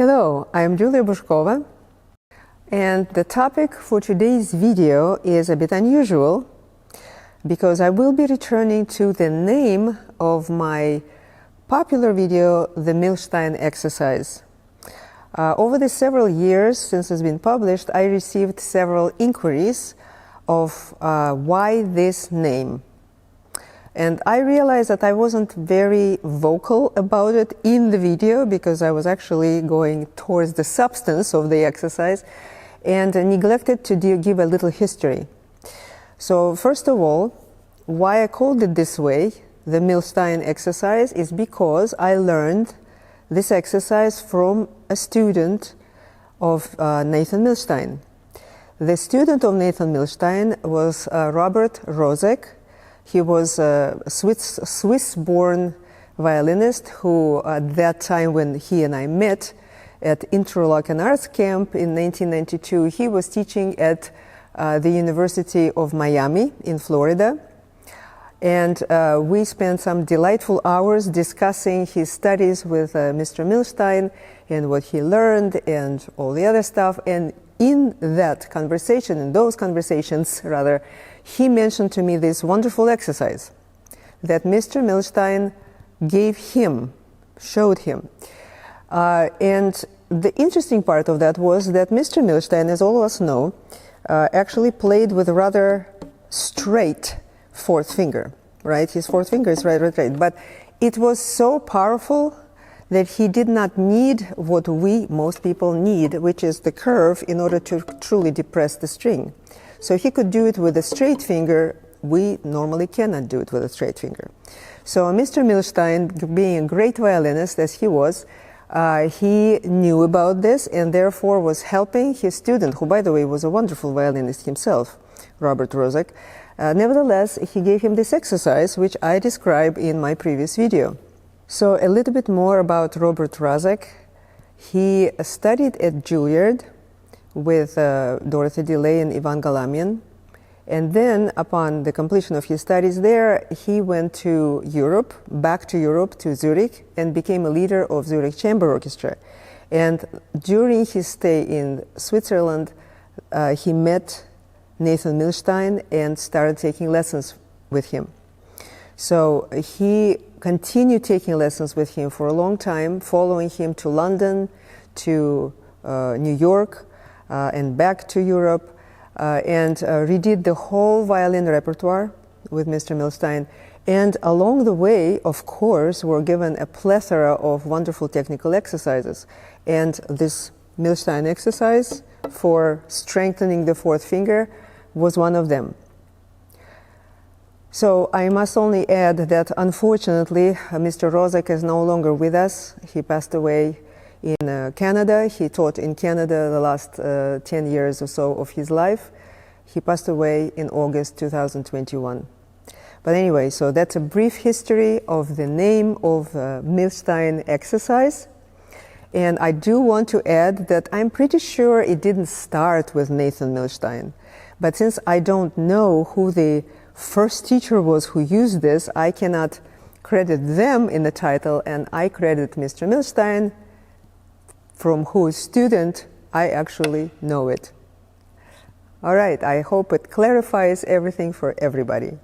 Hello, I'm Julia Bushkova, and the topic for today's video is a bit unusual because I will be returning to the name of my popular video, the Milstein exercise. Over the several years since it's been published, I received several inquiries of why this name. And I realized that I wasn't very vocal about it in the video because I was actually going towards the substance of the exercise and neglected to give a little history. So first of all, why I called it this way, the Milstein exercise, is because I learned this exercise from a student of Nathan Milstein. The student of Nathan Milstein was Robert Rozek. He was a Swiss-born violinist who, at that time when he and I met at Interlochen Arts Camp in 1992, he was teaching at the University of Miami in Florida. And we spent some delightful hours discussing his studies with Mr. Milstein and what he learned and all the other stuff. And in that conversation, in those conversations rather, he mentioned to me this wonderful exercise that Mr. Milstein gave him, showed him. And the interesting part of that was that Mr. Milstein, as all of us know, actually played with a rather straight fourth finger, right? His fourth finger is right. But it was so powerful that he did not need what most people need, which is the curve in order to truly depress the string. So he could do it with a straight finger. We normally cannot do it with a straight finger. So Mr. Milstein, being a great violinist as he was, he knew about this and therefore was helping his student, who by the way was a wonderful violinist himself, Robert Rozek. Nevertheless, he gave him this exercise, which I described in my previous video. So a little bit more about Robert Rozek. He studied at Juilliard with Dorothy DeLay and Ivan Galamian. And then, upon the completion of his studies there, he went to Europe, back to Europe, to Zurich, and became a leader of Zurich Chamber Orchestra. And during his stay in Switzerland, he met Nathan Milstein and started taking lessons with him. So he continued taking lessons with him for a long time, following him to London, to New York, and back to Europe, and redid the whole violin repertoire with Mr. Milstein. And along the way, of course, were given a plethora of wonderful technical exercises. And this Milstein exercise for strengthening the fourth finger was one of them. So I must only add that unfortunately, Mr. Rozek is no longer with us. He passed away in Canada. He taught in Canada the last 10 years or so of his life. He passed away in August 2021. But anyway, so that's a brief history of the name of Milstein exercise. And I do want to add that I'm pretty sure it didn't start with Nathan Milstein. But since I don't know who the first teacher was who used this, I cannot credit them in the title, and I credit Mr. Milstein, from whose student I actually know it. All right, I hope it clarifies everything for everybody.